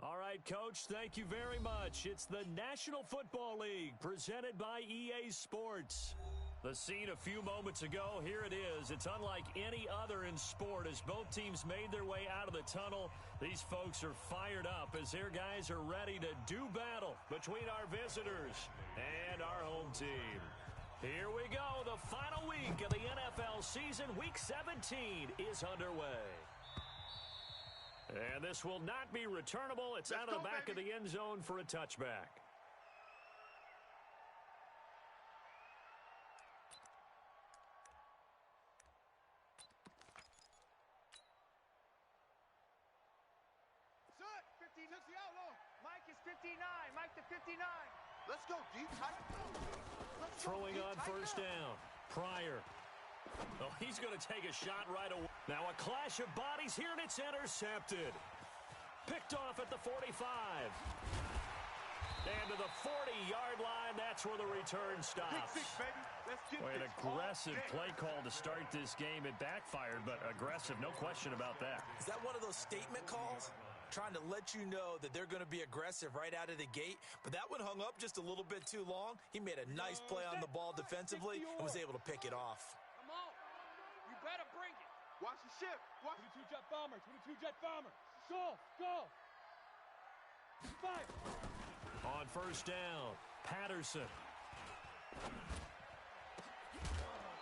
All right, Coach, thank you very much. It's the National Football League presented by EA Sports. The scene a few moments ago, here it is. It's unlike any other in sport as both teams made their way out of the tunnel. These folks are fired up as their guys are ready to do battle between our visitors and our home team. Here we go. The final week of the NFL season, Week 17, is underway. And this will not be returnable. It's out of the back of the end zone for a touchback. Mike is 59. Mike to 59. Let's go, deep. Throwing on first down. Pryor. Oh, he's going to take a shot right away. Now a clash of bodies here, and it's intercepted. Picked off at the 45. And to the 40-yard line, that's where the return stops. An aggressive play call to start this game. It backfired, but aggressive, no question about that. Is that one of those statement calls? Trying to let you know that they're going to be aggressive right out of the gate, but that one hung up just a little bit too long. He made a nice play on the ball defensively and was able to pick it off. Come on. You better bring it. Watch the shift. Watch 22 jet bomber. 22 jet bomber. Go. Go. 5. On first down, Patterson.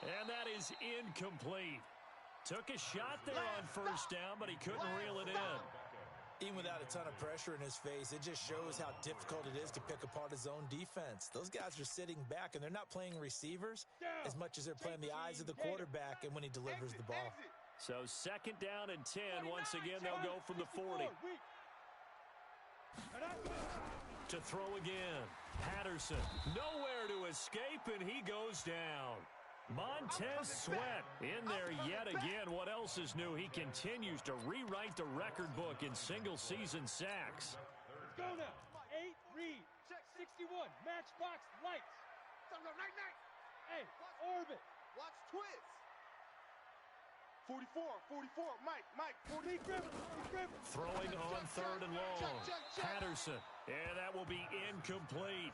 And that is incomplete. Took a shot there on first down, but he couldn't reel it in. Even without a ton of pressure in his face, it just shows how difficult it is to pick apart his own defense. Those guys are sitting back, and they're not playing receivers as much as they're playing the eyes of the quarterback and when he delivers the ball. So second down and 10. Once again, they'll go from the 40. To throw again. Patterson. Nowhere to escape, and he goes down. Montez Sweat in there yet again. What else is new? He continues to rewrite the record book in single-season sacks. Let's go now. 8 read. 61. Matchbox lights. Hey, orbit. Watch twist. 44. Mike. 40. Throwing on third and long. Patterson. And that will be incomplete.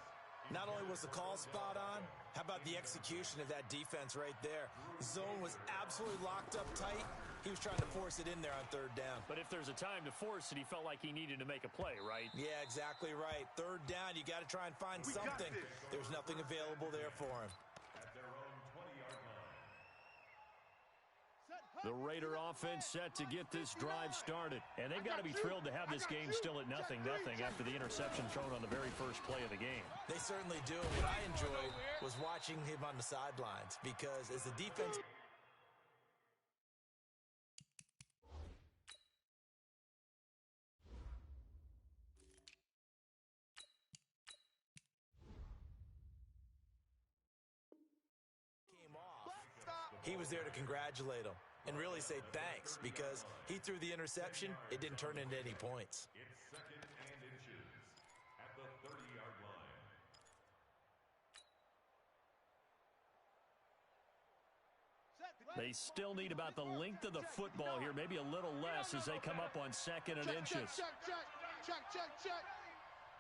Not only was the call spot on, how about the execution of that defense right there? The zone was absolutely locked up tight. He was trying to force it in there on third down. But if there's a time to force it, he felt like he needed to make a play, right? Yeah, exactly right. Third down, you got to try and find something. There's nothing available there for him. The Raider offense set to get this drive started. And they've got to be thrilled to have this game still at 0-0 after the interception thrown on the very first play of the game. They certainly do. What I enjoyed was watching him on the sidelines because as the defense... came off, he was there to congratulate him and really say thanks because he threw the interception. It didn't turn into any points. It's second and inches at the 30-yard line. They still need about the length of the football here, maybe a little less as they come up on second and inches. Check.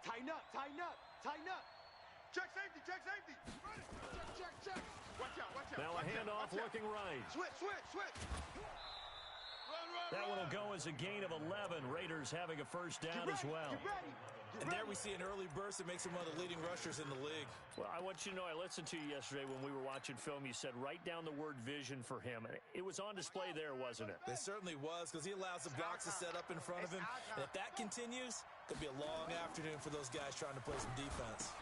Tighten up. Check safety. Check. Watch out. Now a handoff looking right. Switch. That one will go as a gain of 11. Raiders having a first down as well. And there we see an early burst that makes him one of the leading rushers in the league. Well, I want you to know, I listened to you yesterday when we were watching film. You said write down the word vision for him. It was on display there, wasn't it? It certainly was because he allows the blocks to set up in front of him. And if that continues, it could be a long afternoon for those guys trying to play some defense.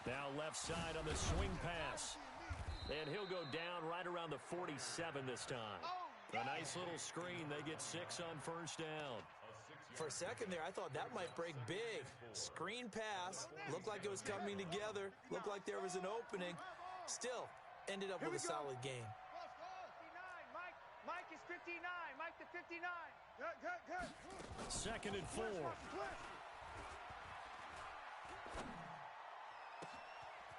Now left side on the swing pass. And he'll go down right around the 47 this time. A nice little screen. They get 6 on first down. For a second there, I thought that might break big. Screen pass. Looked like it was coming together. Looked like there was an opening. Still, ended up with a solid game. Mike is 59. Mike to 59. Good. Second and 4.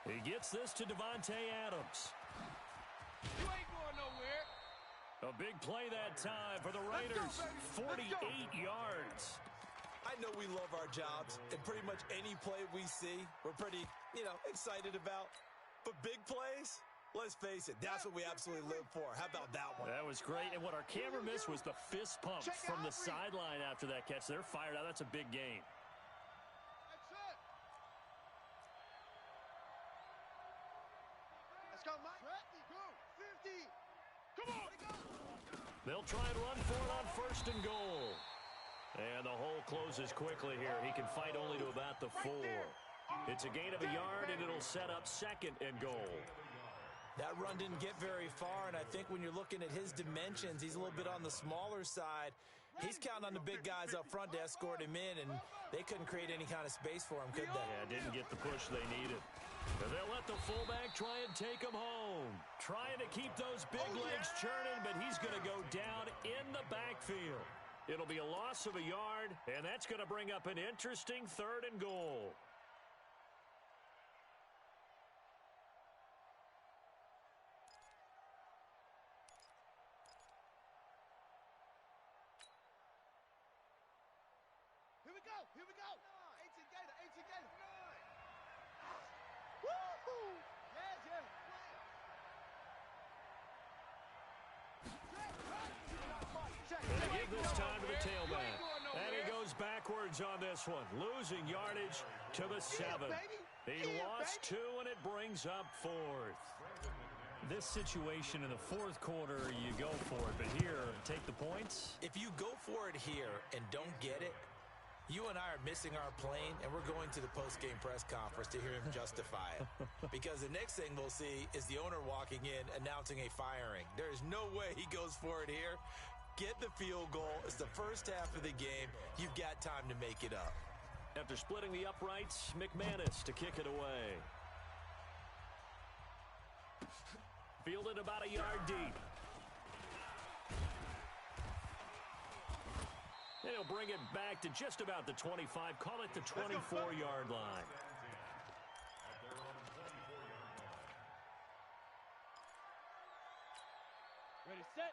He gets this to Devontae Adams. You ain't going nowhere. A big play that time for the Raiders. 48 yards. I know we love our jobs, and pretty much any play we see, we're pretty, excited about. But big plays, let's face it, that's what we absolutely live for. How about that one? That was great, and what our camera missed was the fist pump from the sideline after that catch. They're fired out. That's a big gain. That's it. Let's go, Mike. 50. Come on. They'll try and run for it on first and goal. And the hole closes quickly here. He can fight only to about the 4. It's a gain of a yard, and it'll set up second and goal. That run didn't get very far, and I think when you're looking at his dimensions, he's a little bit on the smaller side. He's counting on the big guys up front to escort him in, and they couldn't create any kind of space for him, could they? Yeah, didn't get the push they needed. And they'll let the fullback try and take him home. Trying to keep those big legs churning, but he's going to go down in the backfield. It'll be a loss of a yard, and that's going to bring up an interesting third and goal. Here we go. 18 Gator. Woo-hoo. Yeah. And they give this time to the tailback. And he goes backwards on this one, losing yardage to the 7. He lost 2, and it brings up 4th. This situation in the fourth quarter, you go for it. But here, take the points. If you go for it here and don't get it, you and I are missing our plane, and we're going to the post-game press conference to hear him justify it. Because the next thing we'll see is the owner walking in announcing a firing. There is no way he goes for it here. Get the field goal. It's the first half of the game. You've got time to make it up. After splitting the uprights, McManus to kick it away. Fielded about a yard deep. And he'll bring it back to just about the 25. Call it the 24-yard line.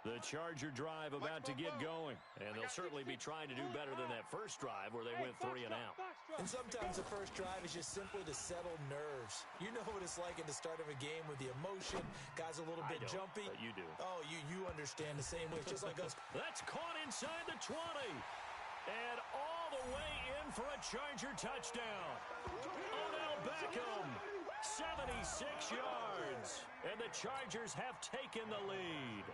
The Charger drive about to get going. And they'll certainly be trying to do better than that first drive where they went 3 and out. And sometimes the first drive is just simply to settle nerves. You know what it's like at the start of a game with the emotion. Guys a little bit jumpy. But you do. Oh, you understand the same way. It's just like us. That's caught inside the 20. And all the way in for a Charger touchdown. Odell Beckham, 76 yards. And the Chargers have taken the lead.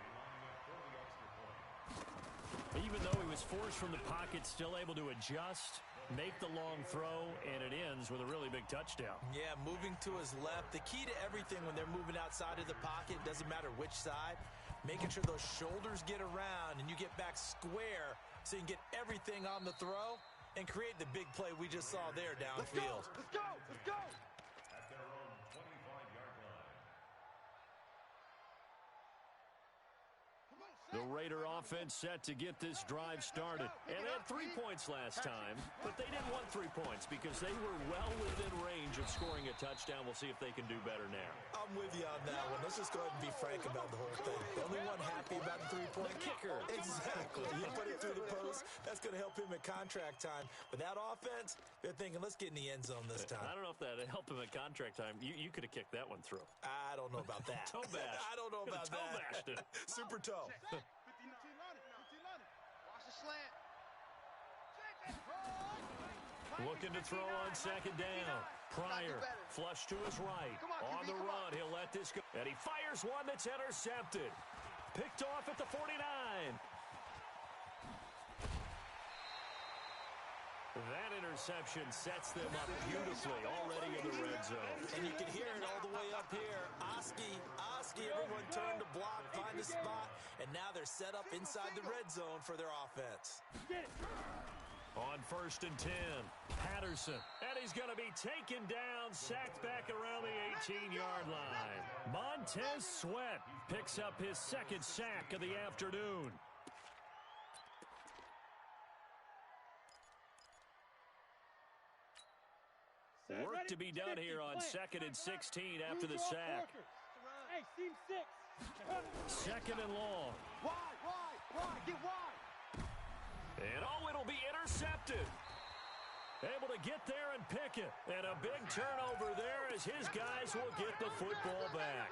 Even though he was forced from the pocket, still able to adjust, make the long throw, and it ends with a really big touchdown. Yeah, moving to his left. The key to everything when they're moving outside of the pocket, doesn't matter which side, making sure those shoulders get around and you get back square so you can get everything on the throw and create the big play we just saw there downfield. Let's go. The Raider offense set to get this drive started. And they had 3 points last time, but they didn't want 3 points because they were well within range of scoring a touchdown. We'll see if they can do better now. I'm with you on that one. Let's just go ahead and be frank about the whole thing. The only one happy about the three-point kicker. Exactly. You put it through the post. That's going to help him at contract time. With that offense, they're thinking, let's get in the end zone this time. I don't know if that helped him at contract time. You could have kicked that one through. I don't know about that. Toe bash. I don't know about toe that. bashed it. Super toe. 15 line. Watch the slant. Looking to throw on second down. Pryor, flush to his right. On the run, he'll let this go. And he fires one that's intercepted. Picked off at the 49. That interception sets them up beautifully already in the red zone. And you can hear it all the way up here. Oski, everyone turned to block, find a spot, and now they're set up inside the red zone for their offense. On 1st and 10, Patterson. And he's going to be taken down, sacked back around the 18-yard line. Montez Sweat picks up his second sack of the afternoon. Work to be done here on 2nd and 16 after the sack. Hey, seam 6. 2nd and long. Wide. Get wide. And it'll be intercepted. able to get there and pick it. And a big turnover there as his guys will get the football back.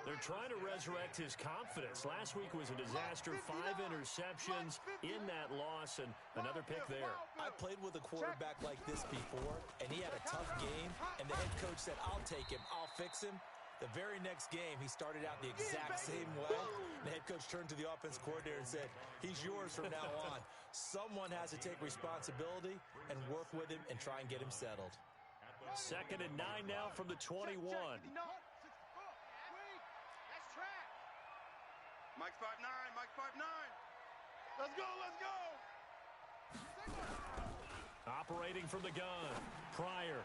They're trying to resurrect his confidence. Last week was a disaster. 5 interceptions in that loss, and another pick there. I played with a quarterback like this before, and he had a tough game, and the head coach said, I'll take him, I'll fix him. The very next game, he started out the exact same way. The head coach turned to the offense coordinator and said, he's yours from now on. Someone has to take responsibility and work with him and try and get him settled. 2nd and 9 now from the 21. Mike 5'9", Mike 5'9". Let's go, let's go. Operating from the gun, Pryor.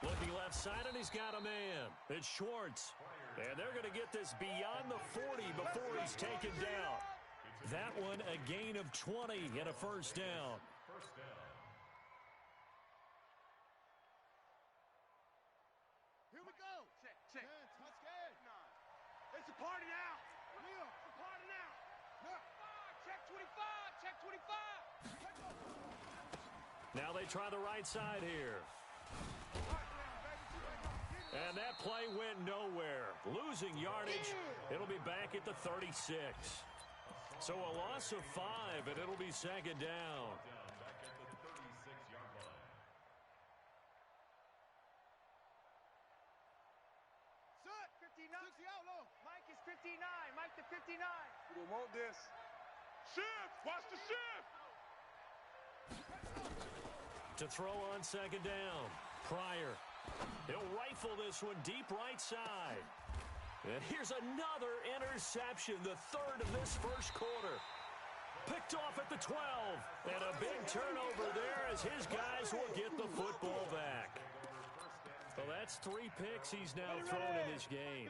Looking left side, and he's got a man. It's Schwartz. And they're going to get this beyond the 40 before he's taken down. That one a gain of 20 and a first down. Here we go. Check. It's a party now. It's a party now. Check 25, check 25. Now they try the right side here. And that play went nowhere. Losing yardage. It'll be back at the 36. So a loss of 5, and it'll be 2nd down. Set. 59. Mike is 59. Mike to 59. We don't want this. Shift. Watch the shift. To throw on 2nd down. Pryor. He'll rifle this one deep right side. And here's another interception, the 3rd of this first quarter. Picked off at the 12. And a big turnover there as his guys will get the football back. Well, that's 3 picks he's now thrown in this game.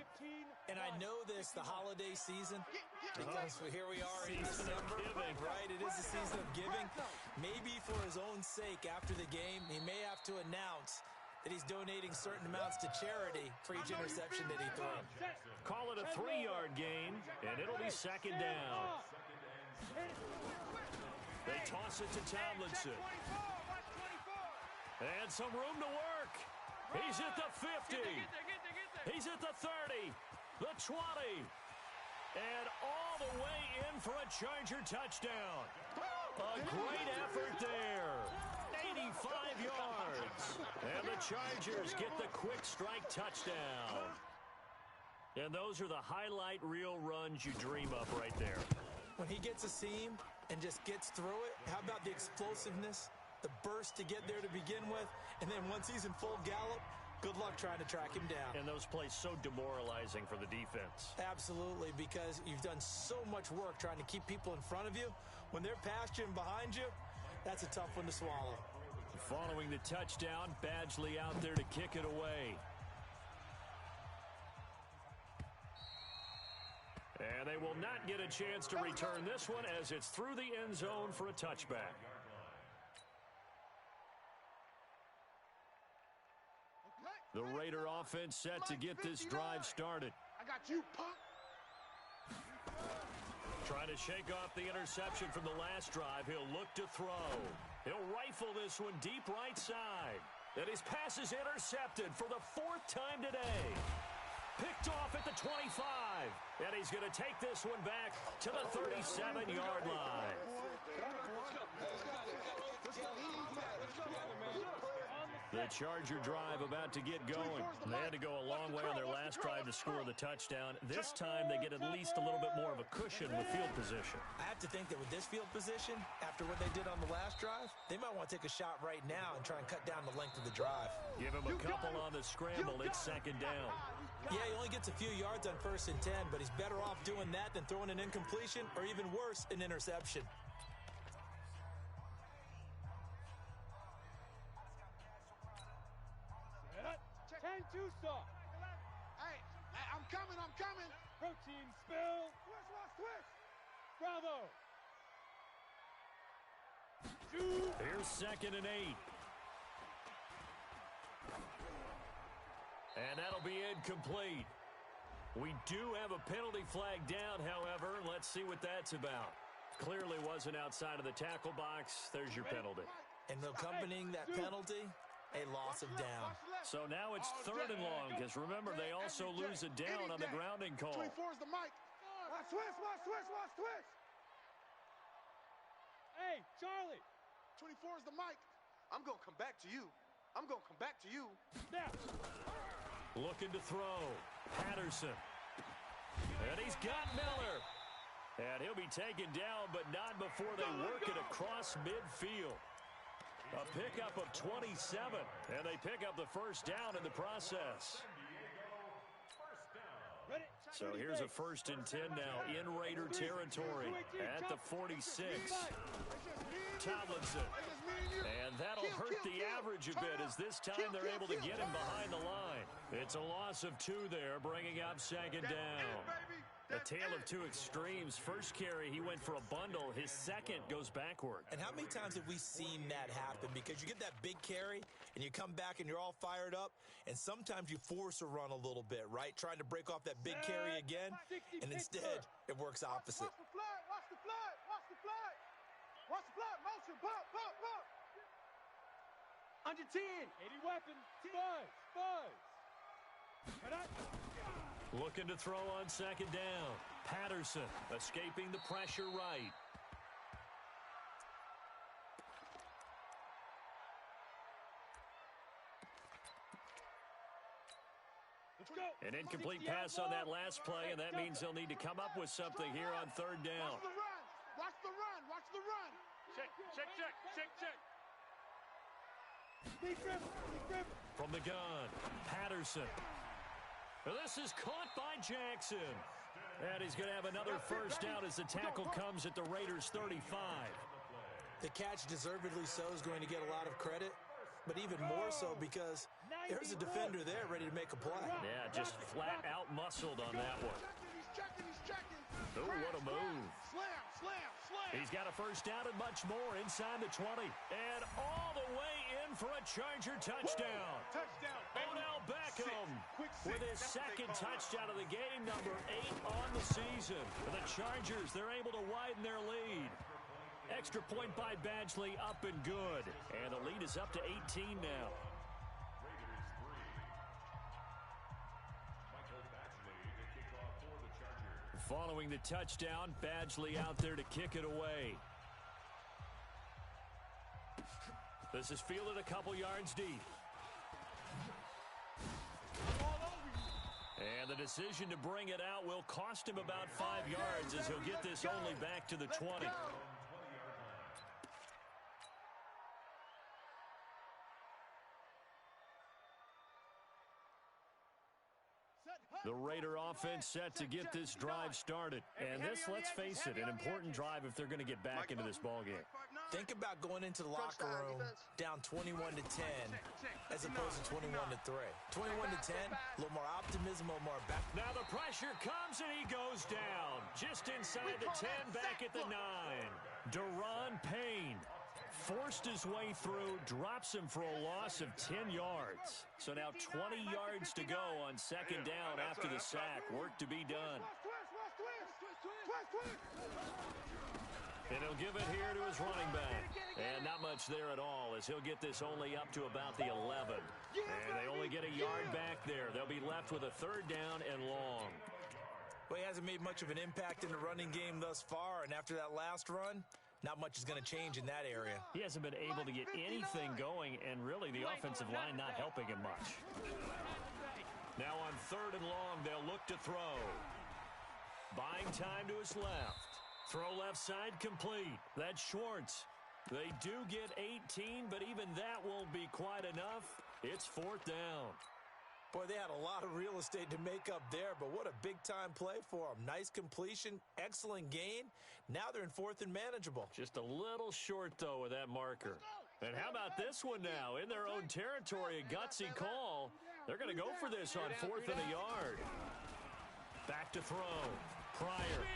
And I know this, the holiday season, because here we are in December, right? It is the season of giving. Maybe for his own sake, after the game, he may have to announce that he's donating certain amounts to charity for each interception that he throws. Call it a 3-yard gain, and it'll be 2nd down. They toss it to Tomlinson. And some room to work. He's at the 50. He's at the 30, the 20, and all the way in for a Charger touchdown. A great effort there. 85 yards. And the Chargers get the quick strike touchdown. And those are the highlight reel runs you dream of right there. When he gets a seam and just gets through it, how about the explosiveness, the burst to get there to begin with, and then once he's in full gallop, good luck trying to track him down. And those plays so demoralizing for the defense. Absolutely, because you've done so much work trying to keep people in front of you. When they're past you and behind you, that's a tough one to swallow. Following the touchdown, Badgley out there to kick it away. And they will not get a chance to return this one as it's through the end zone for a touchback. The Raider offense set to get this drive started. I got you, punk. Trying to shake off the interception from the last drive. He'll look to throw. He'll rifle this one deep right side. And his pass is intercepted for the 4th time today. Picked off at the 25. And he's going to take this one back to the 37-yard line. The Charger drive about to get going. They had to go a long way on their last drive to score the touchdown. This time they get at least a little bit more of a cushion with field position. I have to think that with this field position, after what they did on the last drive, they might want to take a shot right now and try and cut down the length of the drive. Give him a couple on the scramble. It's 2nd down. Yeah, he only gets a few yards on 1st and 10, but he's better off doing that than throwing an incompletion or even worse, an interception. Hey, I'm coming. Protein spill. Twist. Bravo. Here's 2nd and 8. And that'll be incomplete. We do have a penalty flag down, however. Let's see what that's about. Clearly wasn't outside of the tackle box. There's your penalty. And accompanying that penalty, a loss of down. So now it's 3rd and long, because remember, they also lose a down on the grounding call. 24 is the mic. Watch twist. Hey, Charlie. 24 is the mic. I'm going to come back to you. Now. Looking to throw. Patterson. And he's got Miller. And he'll be taken down, but not before they work it across midfield. A pickup of 27, and they pick up the first down in the process. So here's a 1st and 10 now in Raider territory at the 46. Tomlinson. And that'll hurt the average a bit, as this time they're able to get him behind the line. It's a loss of 2 there, bringing up 2nd down. A tale of 2 extremes. First carry, he went for a bundle. His second goes backward. And how many times have we seen that happen? Because you get that big carry, and you come back, and you're all fired up, and sometimes you force a run a little bit, right? Trying to break off that big carry again, and instead, it works opposite. Watch the flag. Motion. Pop. Under 10. 80 weapons. Buzz. Looking to throw on 2nd down. Patterson escaping the pressure right. Let's go. An incomplete pass on that last play, and that means they'll need to come up with something here on 3rd down. Watch the run. Check. From the gun, Patterson. This is caught by Jackson. And he's going to have another first down as the tackle comes at the Raiders' 35. The catch, deservedly so, is going to get a lot of credit, but even more so because there's a defender there ready to make a play. Yeah, just flat out muscled on that one. He's checking. Oh, what a move. Slam. He's got a first down and much more inside the 20. And all the way in for a Charger touchdown. Touchdown, Odell Beckham with his second touchdown of the game, number 8 on the season. For the Chargers, they're able to widen their lead. Extra point by Badgley, up and good. And the lead is up to 18 now. Following the touchdown, Badgley out there to kick it away. This is fielded a couple yards deep. And the decision to bring it out will cost him about 5 yards, as he'll get this only back to the 20. The Raider offense set to get this drive started. And this, let's face it, an important drive if they're going to get back into this ballgame. Think about going into the locker room down 21-10 as opposed to 21-3. 21-10, a little more optimism, a little more back. Now the pressure comes and he goes down. Just inside the 10, back at the 9. Deron Payne forced his way through, drops him for a loss of 10 yards. So now 20 yards to go on 2nd down after the sack. Work to be done. And he'll give it here to his running back. And not much there at all, as he'll get this only up to about the 11. And they only get a yard back there. They'll be left with a 3rd down and long. Well, he hasn't made much of an impact in the running game thus far, and after that last run, not much is going to change in that area. He hasn't been able to get anything going, and really the offensive line not helping him much. Now on 3rd and long, they'll look to throw. Buying time to his left. Throw left side complete. That's Schwartz. They do get 18, but even that won't be quite enough. It's 4th down. Boy, they had a lot of real estate to make up there, but what a big-time play for them. Nice completion, excellent gain. Now they're in 4th and manageable. Just a little short, though, with that marker. And how about this one now? In their own territory, a gutsy call. They're going to go for this on 4th and a yard. Back to throw. Pryor.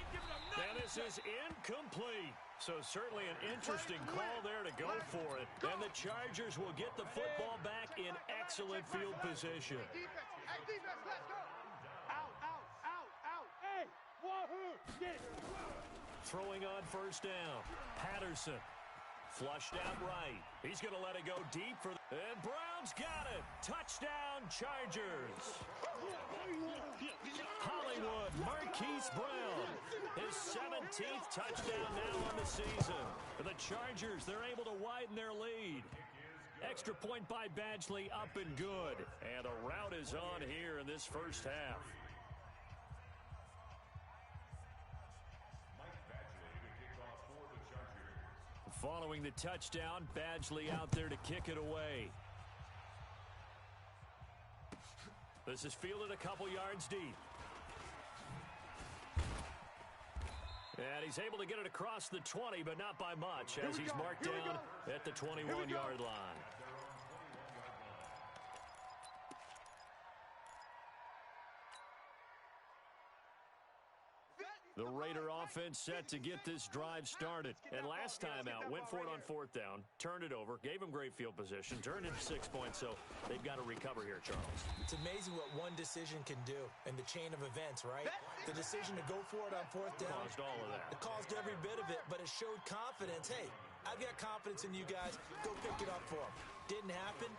And this is incomplete. So certainly an interesting call there to go for it. And the Chargers will get the football back in excellent field position. Hey, defense, let's go. Out. Hey, wahoo, get it. Throwing on 1st down. Patterson Flushed out right. He's going to let it go deep for and Brown's got it. Touchdown, Chargers. Hollywood Marquise Brown. His 17th touchdown now on the season. For the Chargers, they're able to widen their lead. Extra point by Badgley, up and good. And a rout is on here in this first half. Following the touchdown, Badgley out there to kick it away. This is fielded a couple yards deep. And he's able to get it across the 20, but not by much, as he's marked down at the 21-yard line. The Raider offense set to get this drive started. And last time out, went for it on fourth down, turned it over, gave him great field position, turned it 6 points, so they've got to recover here, Charles. It's amazing what one decision can do in the chain of events, right? The decision to go for it on fourth down. Caused all of that. It caused every bit of it, but it showed confidence. Hey, I've got confidence in you guys. Go pick it up for them. Didn't happen.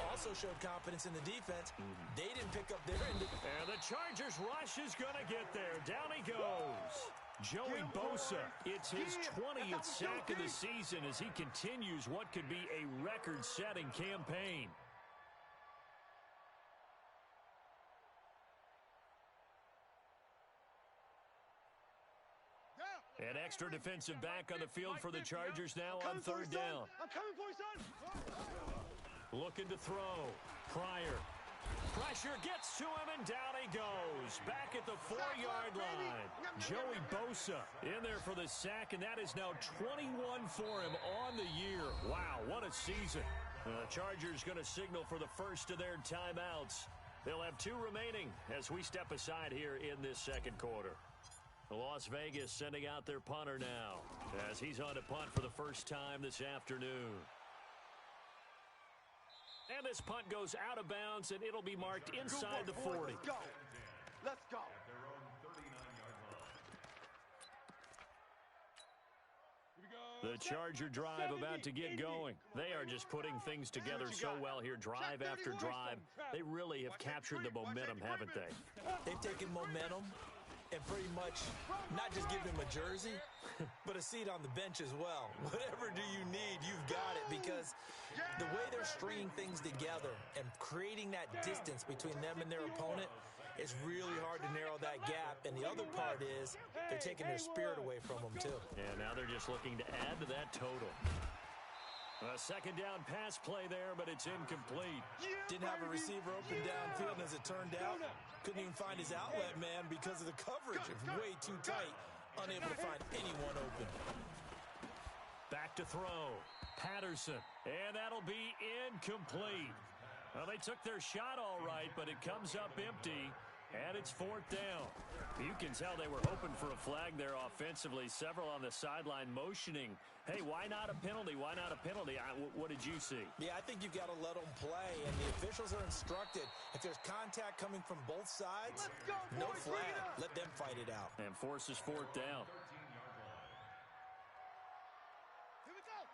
Also showed confidence in the defense. They didn't pick up their end. And the Chargers rush is going to get there. Down he goes. Joey Bosa. It's his 20th sack of the season as he continues what could be a record-setting campaign. An extra defensive back on the field for the Chargers now on third down. I'm coming for you, son. Looking to throw. Pryor. Pressure gets to him, and down he goes. Back at the 4-yard line. Joey Bosa in there for the sack, and that is now 21 for him on the year. Wow, what a season. The Chargers going to signal for the first of their timeouts. They'll have 2 remaining as we step aside here in this second quarter. Las Vegas sending out their punter now as he's on to punt for the first time this afternoon. And this punt goes out of bounds, and it'll be marked inside the 40. Let's go. Let's go. The Charger drive about to get going. They are just putting things together so well here, drive after drive. They really have captured the momentum, haven't they? They've taken momentum and pretty much not just give him a jersey, but a seat on the bench as well. Whatever do you need, you've got it, because the way they're stringing things together and creating that distance between them and their opponent is really hard to narrow that gap. And the other part is they're taking their spirit away from them, too. And now they're just looking to add to that total. A second down pass play there, but it's incomplete. Didn't have a receiver open downfield, and as it turned out, couldn't even find his outlet man because of the coverage. It was way too tight, unable to find anyone open. Back to throw. Patterson, and that'll be incomplete. Well, they took their shot all right, but it comes up empty, and it's fourth down. You can tell they were hoping for a flag there offensively. Several on the sideline motioning. Hey, why not a penalty? Why not a penalty? What did you see? Yeah, I think you've got to let them play, and the officials are instructed. If there's contact coming from both sides, no flag. Let them fight it out. And forces fourth down.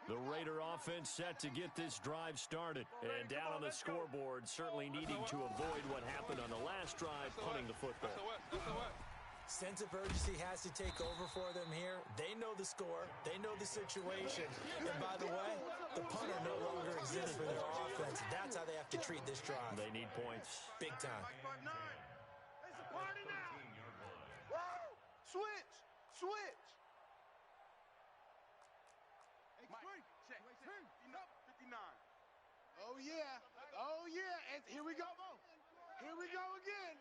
The Raider offense set to get this drive started. And down on the scoreboard, certainly needing to avoid what happened on the last drive, punting the football. Sense of urgency has to take over for them here. They know the score. They know the situation. And by the way, the punter no longer exists for their offense. That's how they have to treat this drive. They need points. Big time. It's a party now. Switch. Switch. Check. 59. Oh, yeah. Oh, yeah. And here we go. Here we go again.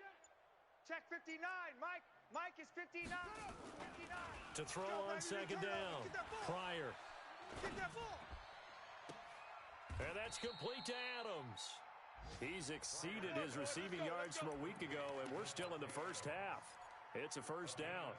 Check 59. Mike is 59. 59. To throw on second down. Pryor. Get that ball. And that's complete to Adams. He's exceeded his receiving yards from a week ago, and we're still in the first half. It's a first down.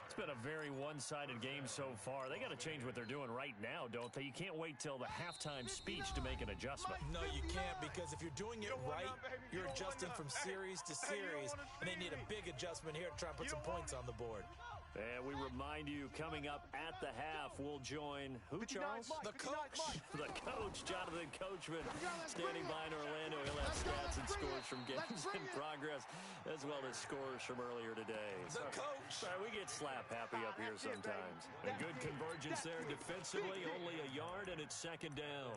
It's been a very one-sided game so far. They got to change what they're doing right now, don't they? You can't wait till the halftime speech to make an adjustment. No, you can't, because if you're doing it right, you're adjusting from series to series, and they need a big adjustment here to try and put some points on the board. And we remind you, coming up at the half, we'll join who, Charles? The coach. The coach, Jonathan Coachman, standing by in Orlando. He'll have stats and scores from games in progress, as well as scores from earlier today. The coach. Sorry, we get slap happy up here sometimes. A good convergence there defensively, only a yard, and it's second down.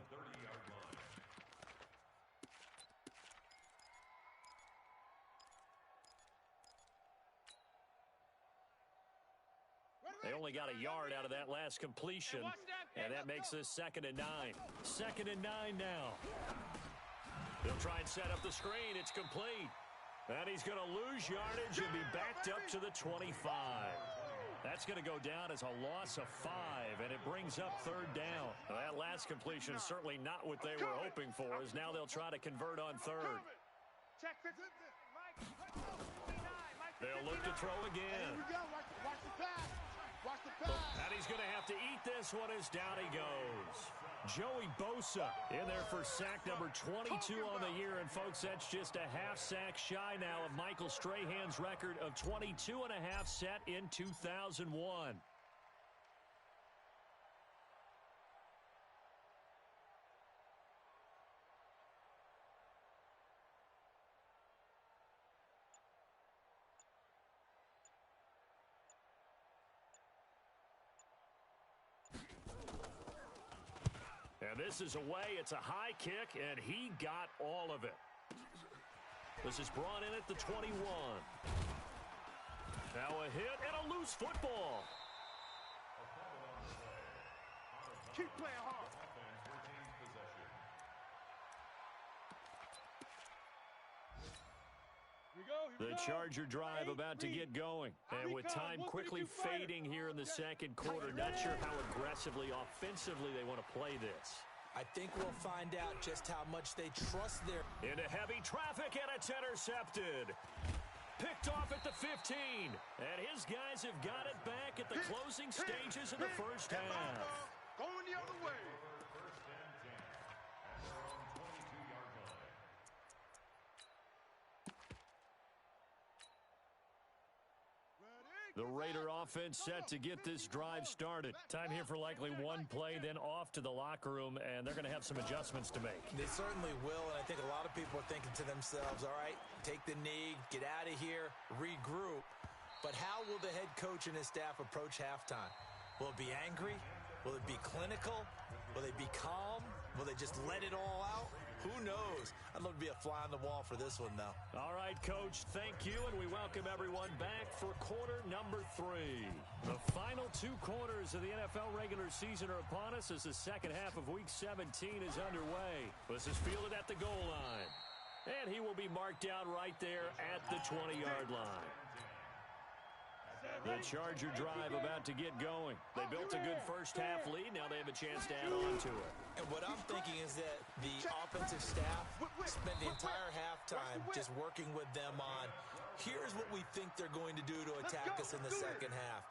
They only got a yard out of that last completion, and that makes this 2nd and 9. 2nd and 9 now. They'll try and set up the screen. It's complete. And he's going to lose yardage and be backed up to the 25. That's going to go down as a loss of 5, and it brings up 3rd down. Now, that last completion is certainly not what they were hoping for, as now they'll try to convert on 3rd. Check 59. They'll look to throw again. Here we go. Watch the pass. Watch the pass. And he's going to have to eat this one as down he goes. Joey Bosa in there for sack number 22 on the year. And, folks, that's just a half sack shy now of Michael Strahan's record of 22 and a half set in 2001. And this is away. It's a high kick, and he got all of it. This is brought in at the 21. Now a hit and a loose football. Keep playing hard. The Charger drive about to get going. And with time quickly fading here in the second quarter, not sure how aggressively, offensively they want to play this. I think we'll find out just how much they trust their... Into heavy traffic, and it's intercepted. Picked off at the 15. And his guys have got it back at the closing stages of the first half. Going the other way. The Raider offense set to get this drive started. Time here for likely one play, then off to the locker room, and they're going to have some adjustments to make. They certainly will, and I think a lot of people are thinking to themselves, all right, take the knee, get out of here, regroup. But how will the head coach and his staff approach halftime? Will it be angry? Will it be clinical? Will they be calm? Will they just let it all out? Who knows? I'd love to be a fly on the wall for this one, though. All right, Coach, thank you, and we welcome everyone back for quarter number 3. The final 2 quarters of the NFL regular season are upon us as the second half of Week 17 is underway. This is fielded at the goal line, and he will be marked down right there at the 20-yard line. The Charger drive about to get going. They built a good first half lead. Now they have a chance to add on to it. And what I'm thinking is that the offensive staff spent the entire halftime just working with them on, here's what we think they're going to do to attack us in the second half.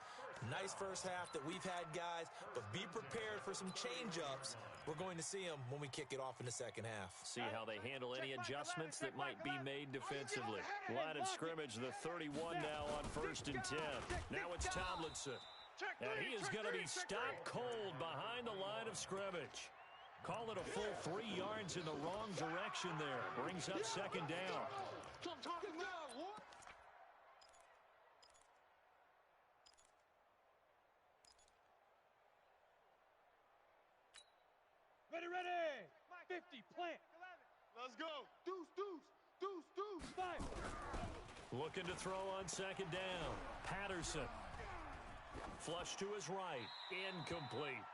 Nice first half that we've had, guys, but be prepared for some change-ups. We're going to see them when we kick it off in the second half. See how they handle any adjustments that might be made defensively. Line of scrimmage, the 31 now on 1st and 10. Now it's Tomlinson. And he is going to be stopped cold behind the line of scrimmage. Call it a full 3 yards in the wrong direction there. Brings up second down. Ready. 50, plant. Let's go. Deuce. 5. Looking to throw on second down. Patterson. Flush to his right. Incomplete.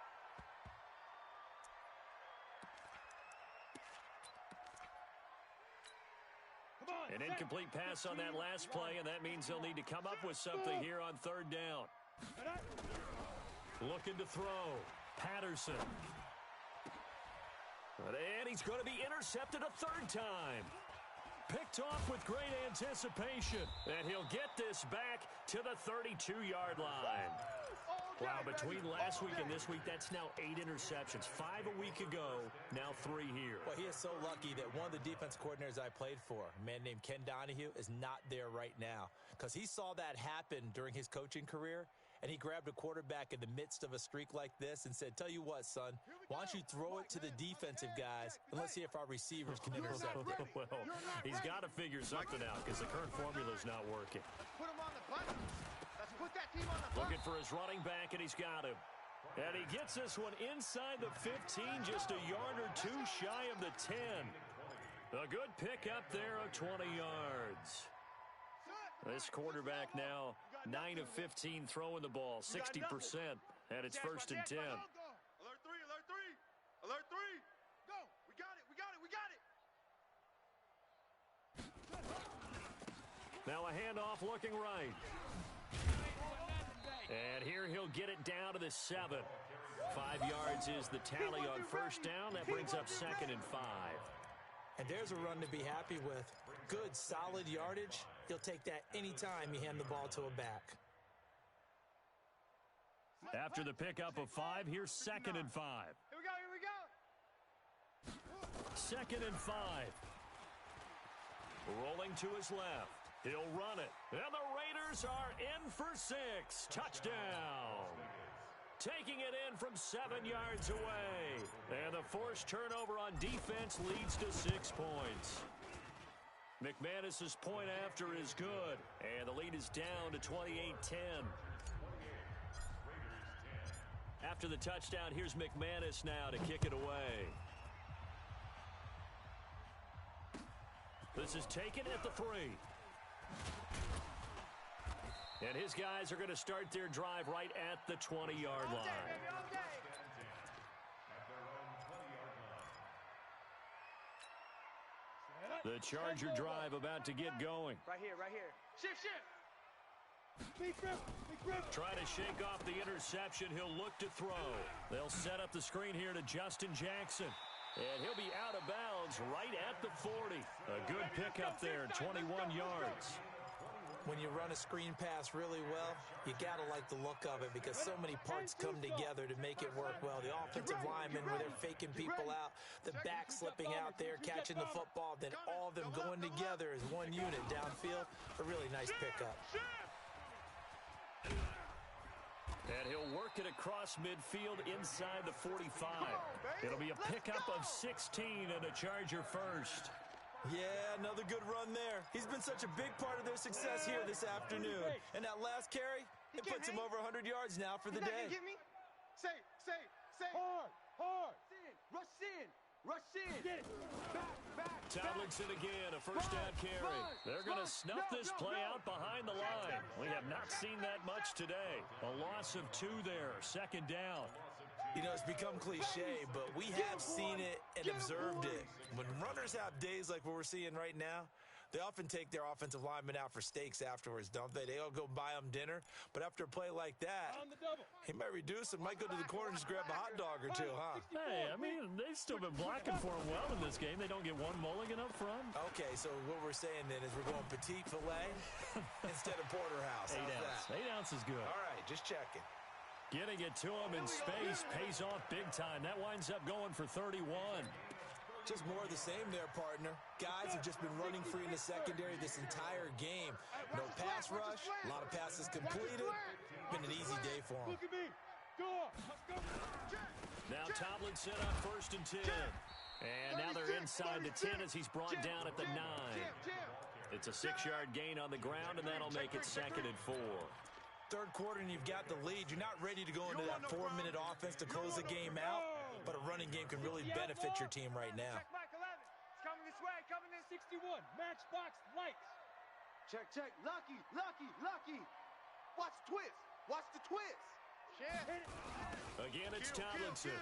An incomplete pass on that last play, and that means they'll need to come up with something here on 3rd down. Looking to throw. Patterson. And he's going to be intercepted a 3rd time. Picked off with great anticipation. And he'll get this back to the 32-yard line. All Wow, between last week and this week, that's now 8 interceptions. 5 a week ago, now 3 here. Well, he is so lucky that one of the defense coordinators I played for, a man named Ken Donahue, is not there right now because he saw that happen during his coaching career, and he grabbed a quarterback in the midst of a streak like this and said, tell you what, son, why don't you throw it to the defensive guys, and let's see if our receivers can intercept it. Well, he's got to figure something out because the current formula is not working. Put him on the button. Let's put that team on the button. Looking for his running back, and he's got him. And he gets this one inside the 15, just a yard or two shy of the 10. A good pick up there of 20 yards. This quarterback now 9 of 15 throwing the ball, 60%, and it's 1st and 10. Alert 3, alert 3. Alert 3. Go. We got it, we got it, we got it. Now a handoff looking right. And here he'll get it down to the 7. 5 yards is the tally on 1st down. That brings up 2nd and 5. And there's a run to be happy with. Good, solid yardage. He'll take that anytime you hand the ball to a back. After the pickup of 5, here's 2nd and 5. Here we go. 2nd and 5. Rolling to his left. He'll run it. And the Raiders are in for 6. Touchdown. Taking it in from 7 yards away. And the forced turnover on defense leads to 6 points. McManus's point after is good. And the lead is down to 28-10. After the touchdown, here's McManus now to kick it away. This is taken at the 3. And his guys are going to start their drive right at the 20-yard line. The Charger drive about to get going. Right here, right here. Shift, shift. Try to shake off the interception. He'll look to throw. They'll set up the screen here to Justin Jackson. And he'll be out of bounds right at the 40. A good pickup there, 21 yards. When you run a screen pass really well, you got to like the look of it because so many parts come together to make it work well. The offensive linemen, where they're faking people out, the back slipping out there, catching the football, then all of them going together as one unit downfield. A really nice pickup. And he'll work it across midfield inside the 45. It'll be a pickup of 16 and a Charger first. Yeah, another good run there. He's been such a big part of their success here this afternoon. And that last carry, it puts him over 100 yards now for the day. Get me? Say. Hard. Rush in. Get it. Back. Tomlinson again, a first down carry. They're going to snuff this play out behind the line. We have not seen that much today. A loss of 2 there, 2nd down. You know, it's become cliche, but we have seen it and observed it. When runners have days like what we're seeing right now, they often take their offensive linemen out for steaks afterwards, don't they? They all go buy them dinner. But after a play like that, he might reduce and might go to the corner and just grab a hot dog or two, huh? Hey, I mean, they've still been blocking for him well in this game. They don't get one mulligan up front. Okay, so what we're saying then is we're going petite filet instead of porterhouse. 8 ounce. 8 ounce is good. All right, just checking. Getting it to him in space pays off big time. That winds up going for 31. Just more of the same there, partner. Guys have just been running free in the secondary this entire game. No pass rush, a lot of passes completed. Been an easy day for them. Now Tomlinson on 1st and 10. And now they're inside the 10 as he's brought down at the 9. It's a 6-yard gain on the ground, and that'll make it 2nd and 4. Third quarter and you've got the lead. You're not ready to go into that 4-minute offense to close the game out, but a running game can really benefit your team right now. Check Mike 11. It's coming this way. Coming this 61. Matchbox lights. Check. Lucky. Watch the twist. Again, it's Tomlinson.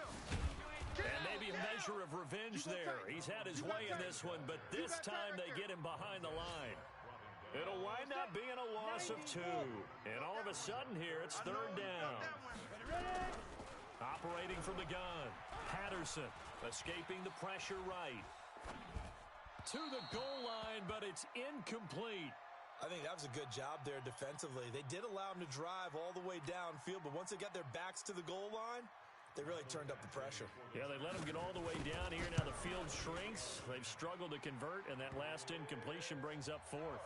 And maybe a measure of revenge there. He's had his way in this one, but this time they get him behind the line. It'll wind up being a loss of 2. And all of a sudden here, it's 3rd down. Operating from the gun. Patterson escaping the pressure right. To the goal line, but it's incomplete. I think that was a good job there defensively. They did allow them to drive all the way downfield, but once they got their backs to the goal line, they really turned up the pressure. Yeah, they let them get all the way down here. Now the field shrinks. They've struggled to convert, and that last incompletion brings up fourth.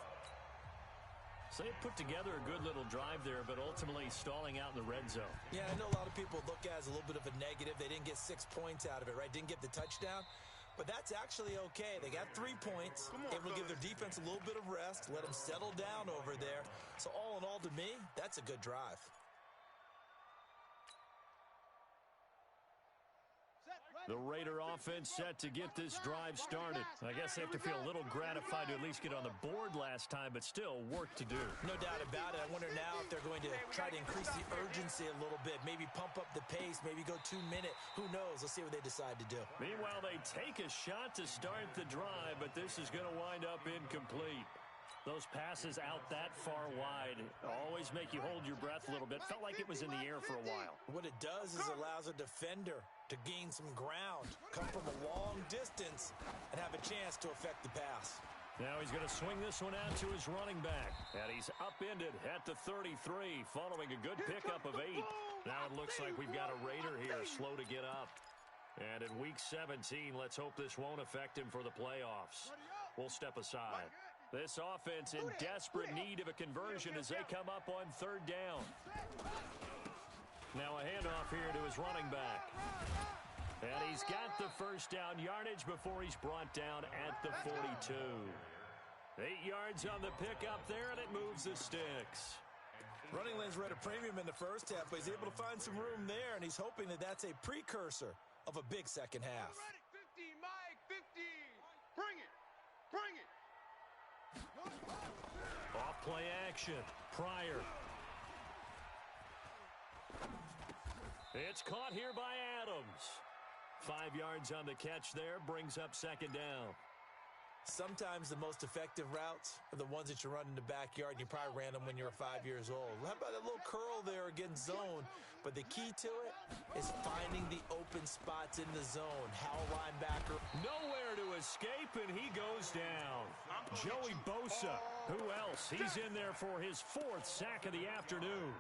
So they put together a good little drive there, but ultimately stalling out in the red zone. Yeah, I know a lot of people look at it as a little bit of a negative. They didn't get 6 points out of it, right? Didn't get the touchdown. But that's actually okay. They got 3 points. Able to give their defense a little bit of rest, let them settle down over there. So all in all, to me, that's a good drive. The Raider offense set to get this drive started. I guess they have to feel a little gratified to at least get on the board last time, but still work to do. No doubt about it. I wonder now if they're going to try to increase the urgency a little bit, maybe pump up the pace, maybe go 2 minute. Who knows? Let's see what they decide to do. Meanwhile, they take a shot to start the drive, but this is going to wind up incomplete. Those passes out that far wide always make you hold your breath a little bit. Felt like it was in the air for a while. What it does is allows a defender to gain some ground, come from a long distance, and have a chance to affect the pass. Now he's going to swing this one out to his running back. And he's upended at the 33, following a good pickup of 8. Now it looks like we've got a Raider here, slow to get up. And in Week 17, let's hope this won't affect him for the playoffs. We'll step aside. This offense in desperate need of a conversion as they come up on 3rd down. Now a handoff here to his running back. And he's got the first down yardage before he's brought down at the 42. 8 yards on the pickup there, and it moves the sticks. Running lanes were at a premium in the first half, but he's able to find some room there, and he's hoping that that's a precursor of a big second half. 50, Mike, 50. Bring it. Bring it. Off play action. Pryor. It's caught here by Adams. 5 yards on the catch there, brings up 2nd down. Sometimes the most effective routes are the ones that you run in the backyard, and you probably ran them when you were 5 years old. How about that little curl there against zone? But the key to it is finding the open spots in the zone. How a linebacker. Nowhere to escape, and he goes down. Joey Bosa. Who else? He's in there for his 4th sack of the afternoon.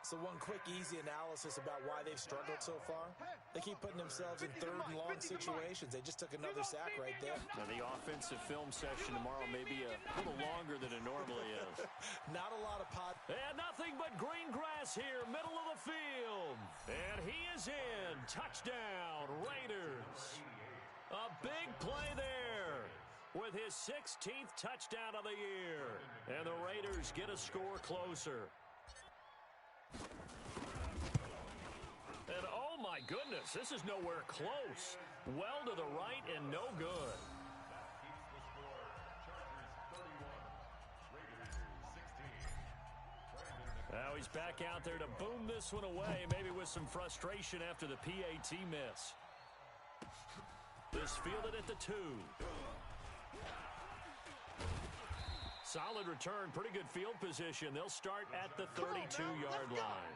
So one quick, easy analysis about why they've struggled so far. They keep putting themselves in 3rd and long situations. They just took another sack right there. Now the offensive film session tomorrow may be a little longer than it normally is. Not a lot of pot. And nothing but green grass here, middle of the field. And he is in. Touchdown, Raiders. A big play there with his 16th touchdown of the year. And the Raiders get a score closer. And oh my goodness, this is nowhere close. Well to the right and no good. Now he's back out there to boom this one away, maybe with some frustration after the PAT miss. This fielded at the 2. Solid return, pretty good field position. They'll start at the 32-yard line.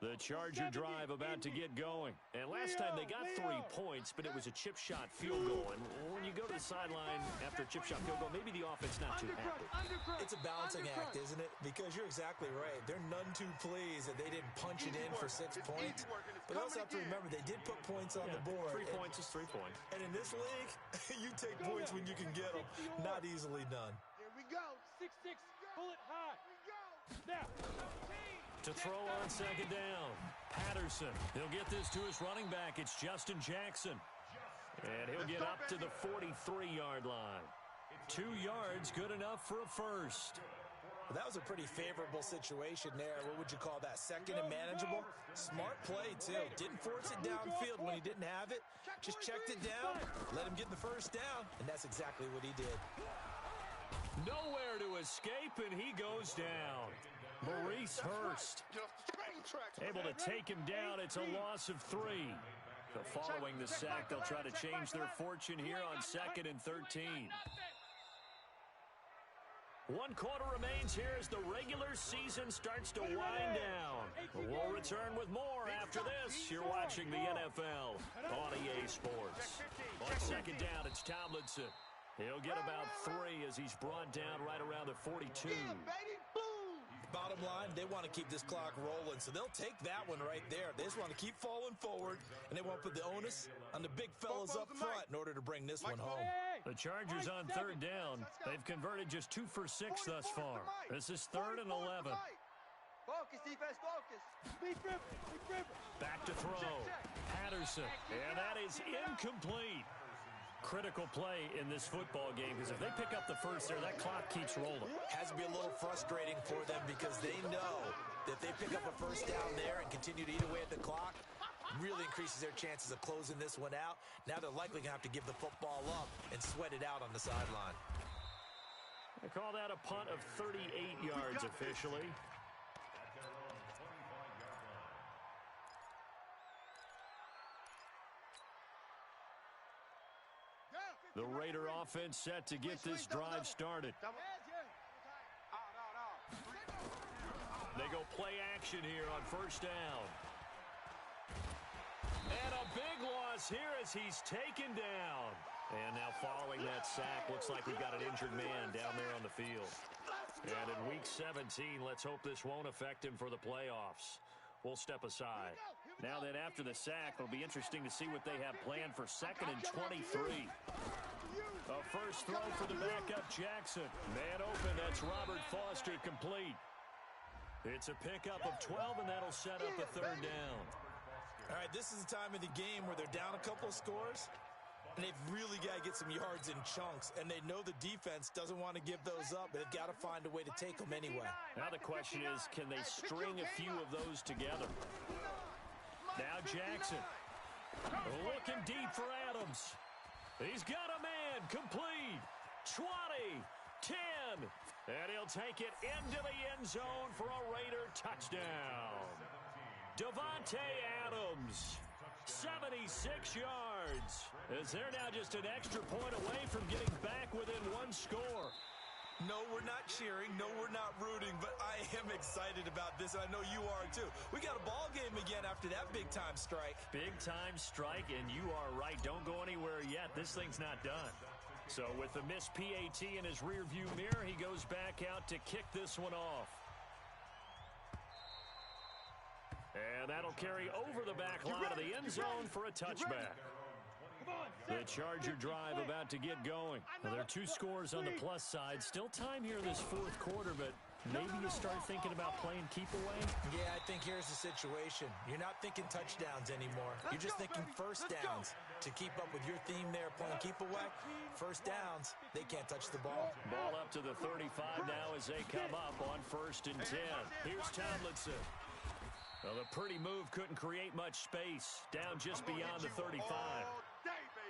The Charger drive about to get going. And last time they got 3 points, but it was a chip shot field goal. And when you go to the sideline after a chip shot field goal, maybe the offense not too happy. It's a balancing act, isn't it? Because you're exactly right. They're none too pleased that they didn't punch it in for 6 points. But also have to remember, they did put points on the board. 3 points is 3 points. And in this league, you take points when you can get them. Not easily done. Here we go. 6-6. Pull it high. Now. To throw on 2nd down. Patterson. He'll get this to his running back. It's Justin Jackson. And he'll get up to the 43-yard line. 2 yards, good enough for a first. Well, that was a pretty favorable situation there. What would you call that? 2nd and manageable? Smart play, too. Didn't force it downfield when he didn't have it. Just checked it down, let him get the first down, and that's exactly what he did. Nowhere to escape, and he goes down. Maurice Hurst able to take him down. It's a loss of 3. So following the sack, they'll try to change their fortune here on 2nd and 13. 1 quarter remains here as the regular season starts to wind down. We'll return with more after this. You're watching the NFL on EA Sports. On second down, it's Tomlinson. He'll get about 3 as he's brought down right around the 42. Yeah, baby, boom! Bottom line, they want to keep this clock rolling, so they'll take that one right there. They just want to keep falling forward, and they want to put the onus on the big fellas up front in order to bring this one home. The Chargers on third down. They've converted just 2 for 6 thus far. This is 3rd and 11. Focus, defense, focus. Back to throw. Patterson. And that is incomplete. Critical play in this football game because if they pick up the first there, that clock keeps rolling. Has to be a little frustrating for them because they know that if they pick up a first down there and continue to eat away at the clock, really increases their chances of closing this one out. Now they're likely going to have to give the football up and sweat it out on the sideline. They call that a punt of 38 yards officially. The Raider offense set to get this drive started. They go play action here on first down. And a big loss here as he's taken down. And now following that sack, looks like we've got an injured man down there on the field. And in Week 17, let's hope this won't affect him for the playoffs. We'll step aside. Now then, after the sack, it'll be interesting to see what they have planned for 2nd and 23. A first throw for the backup Jackson. Man open, that's Robert Foster complete. It's a pickup of 12, and that'll set up a 3rd down. All right, this is the time of the game where they're down a couple of scores, and they've really got to get some yards in chunks, and they know the defense doesn't want to give those up, but they've got to find a way to take them anyway. Now the question is, can they string a few of those together? Now Jackson. Looking deep for Adams. He's got a man complete. 20, 10, and he'll take it into the end zone for a Raider touchdown. Davante Adams, 76 yards, as they're now just an extra point away from getting back within 1 score. No, we're not cheering. No, we're not rooting, but I am excited about this. I know you are, too. We got a ball game again after that big-time strike. Big-time strike, and you are right. Don't go anywhere yet. This thing's not done. So with the missed PAT in his rearview mirror, he goes back out to kick this one off. And that'll carry over the back line of the end zone for a touchback. The Charger drive about to get going. Now, there are 2 scores on the plus side. Still time here in this 4th quarter, but maybe you start thinking about playing keep away? Yeah, I think here's the situation. You're not thinking touchdowns anymore. You're just thinking first downs. To keep up with your theme there, playing keep away, first downs, they can't touch the ball. Ball up to the 35 now as they come up on 1st and 10. Here's Tomlinson. Well, the pretty move couldn't create much space. Down just beyond the 35.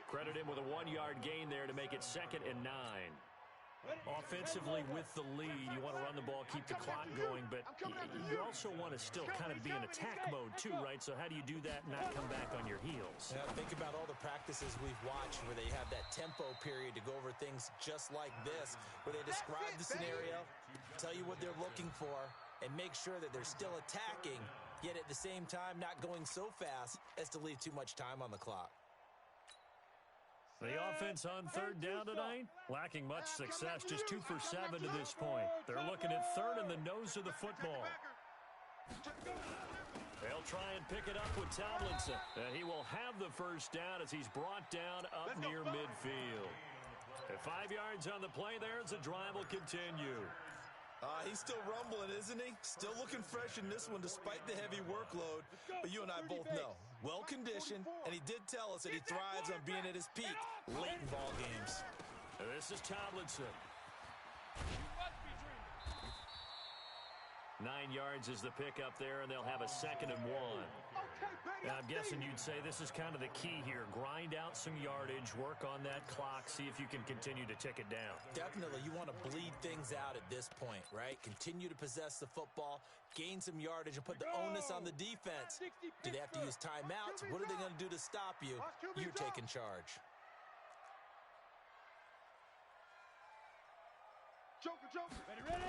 Credit him with a 1-yard gain there to make it 2nd and 9. Offensively with the lead, you want to run the ball, keep the clock going, but you also want to still kind of be in attack mode too, right? So how do you do that and not come back on your heels? Yeah, think about all the practices we've watched where they have that tempo period to go over things just like this, where they describe the scenario, tell you what they're looking for, and make sure that they're still attacking, yet at the same time not going so fast as to leave too much time on the clock. The offense on 3rd down tonight, lacking much success, just 2 for 7 to this point. They're looking at 3rd in the nose of the football. They'll try and pick it up with Tomlinson. And he will have the first down as he's brought down up near midfield. At 5 yards on the play there as the drive will continue. He's still rumbling, isn't he? Still looking fresh in this one despite the heavy workload. But you and I both know, well-conditioned, and he did tell us that he thrives on being at his peak late in ball games. This is Tomlinson. 9 yards is the pickup there, and they'll have a 2nd and 1. And I'm guessing you'd say this is kind of the key here. Grind out some yardage, work on that clock, see if you can continue to tick it down. Definitely. You want to bleed things out at this point, right? Continue to possess the football, gain some yardage, and put the onus on the defense. Do they have to use timeouts? What are they going to do to stop you? You're taking charge. Joker Ready?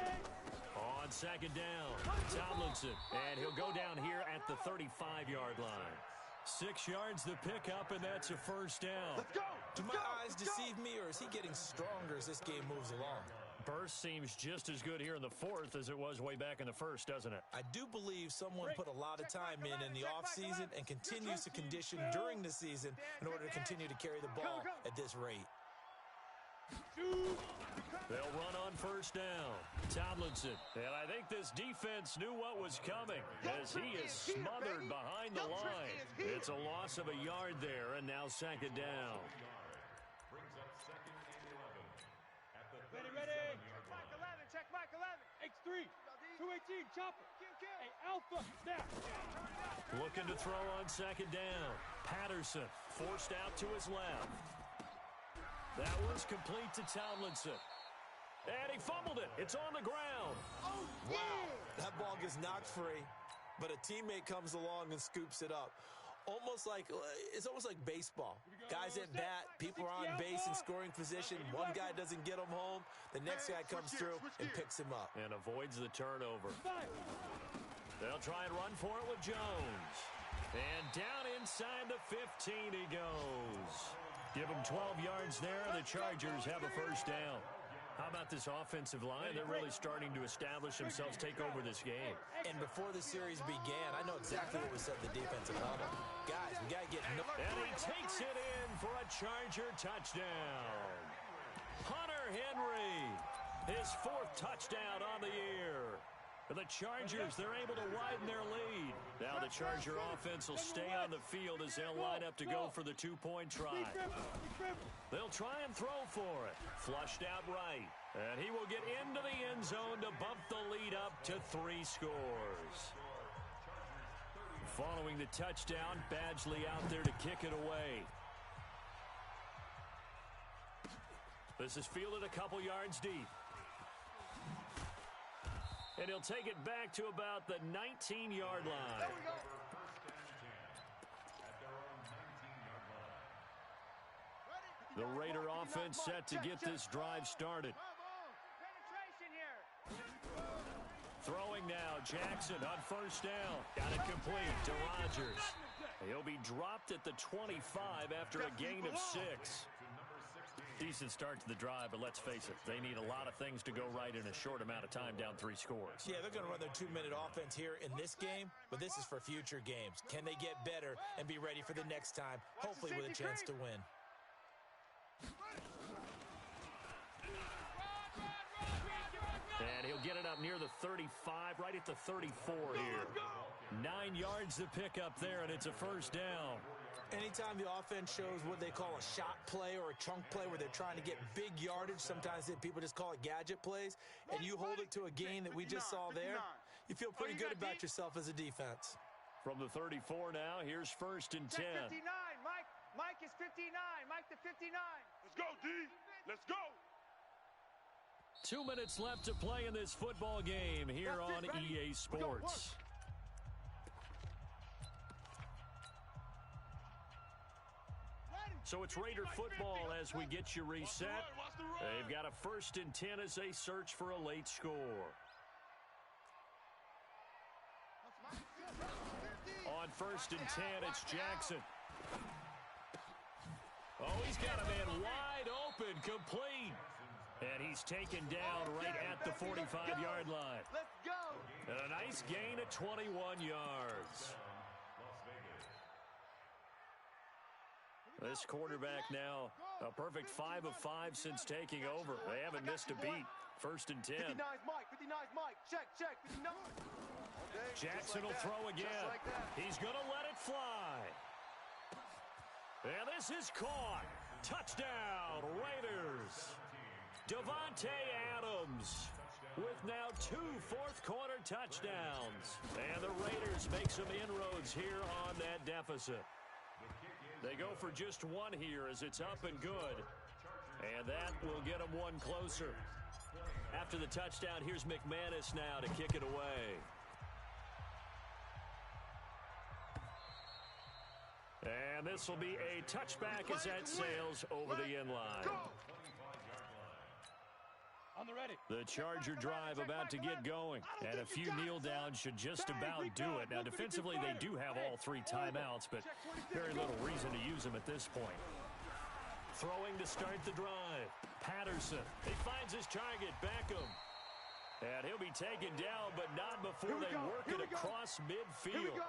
On second down, Tomlinson, and he'll go down here at the 35-yard line. 6 yards the pickup, and that's a first down. Let's go. Do my eyes deceive me, or is he getting stronger as this game moves along? Burst seems just as good here in the fourth as it was way back in the first, doesn't it? I do believe someone put a lot of time in the offseason and continues to condition during the season in order to continue to carry the ball at this rate. They'll run on first down. Tomlinson, and I think this defense knew what was coming as he is smothered behind the line. It's a loss of a yard there, and now second down. Ready? Check Mike 11. X3. 218. Chopper. Hey, Alpha. Snap. Looking to throw on second down. Patterson forced out to his left. That was complete to Tomlinson. And he fumbled it. It's on the ground. Oh, Wow, that ball gets knocked free, but a teammate comes along and scoops it up. It's almost like baseball. Guys at bat, people are on base in scoring position. One guy doesn't get him home. The next guy comes through and picks him up. And avoids the turnover. They'll try and run for it with Jones. And down inside the 15 he goes. Give him 12 yards there. The Chargers have a first down. How about this offensive line? They're really starting to establish themselves, take over this game. And before the series began, I know exactly what was said at the defensive level. Guys, we got to get... And he takes it in for a Charger touchdown. Hunter Henry, his 4th touchdown on the year. For the Chargers, they're able to widen their lead. Now the Charger offense will stay on the field as they'll line up to go for the 2-point try. They'll try and throw for it. Flushed out right. And he will get into the end zone to bump the lead up to 3 scores. Following the touchdown, Badgley out there to kick it away. This is fielded a couple yards deep. And he'll take it back to about the 19-yard line. The Raider offense set to get this drive started. Throwing now, Jackson on first down. Got it complete to Rodgers. He'll be dropped at the 25 after a gain of 6. Decent start to the drive, but let's face it, they need a lot of things to go right in a short amount of time, down 3 scores. Yeah, they're going to run their 2-minute offense here in this game, but this is for future games. Can they get better and be ready for the next time, hopefully with a chance to win? And he'll get it up near the 35, right at the 34 here. 9 yards to pick up there, and it's a first down. Anytime the offense shows what they call a shot play or a chunk play where they're trying to get big yardage, sometimes people just call it gadget plays, and you hold it to a gain that we just saw there, you feel pretty good about yourself as a defense. From the 34 now, here's first and 10. 59, Mike is 59, Mike the 59. Let's go, D. Let's go. 2 minutes left to play in this football game here on EA Sports. So it's Raider football as we get you reset. They've got a first and 10 as they search for a late score. On first and 10, it's Jackson. Oh, he's got a man wide open, complete. And he's taken down right at the 45-yard line. Let's go. And a nice gain of 21 yards. This quarterback now a perfect 5 of 5 since taking over. They haven't missed a beat. First and 10. 59's Mike. 59's Mike. Check. 59. Jackson will throw again. He's going to let it fly. And this is caught. Touchdown, Raiders. Davante Adams with now 2 fourth-quarter touchdowns. And the Raiders make some inroads here on that deficit. They go for just 1 here as it's up and good. And that will get them 1 closer. After the touchdown, here's McManus now to kick it away. And this will be a touchback as that sails over the end line. The Charger drive about to get going, and a few kneel downs should just about do it. Now, defensively, they do have all 3 timeouts, but very little reason to use them at this point. Throwing to start the drive. Patterson. He finds his target, Beckham. And he'll be taken down, but not before they work it across midfield.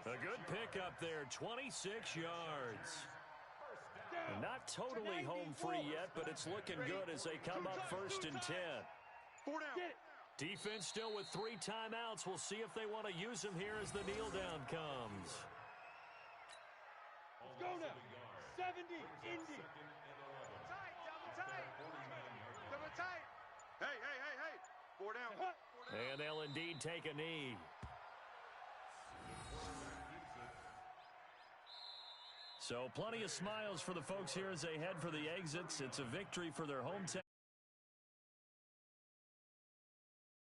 A good pickup there, 26 yards. Not totally home free yet, but it's looking good as they come up 1st and 10. 4 down. Defense still with 3 timeouts. We'll see if they want to use them here as the kneel down comes. Let's go now. 70, Indy. Tight, double tight. Double tight. Hey. 4 down. And they'll indeed take a knee. So plenty of smiles for the folks here as they head for the exits. It's a victory for their hometown.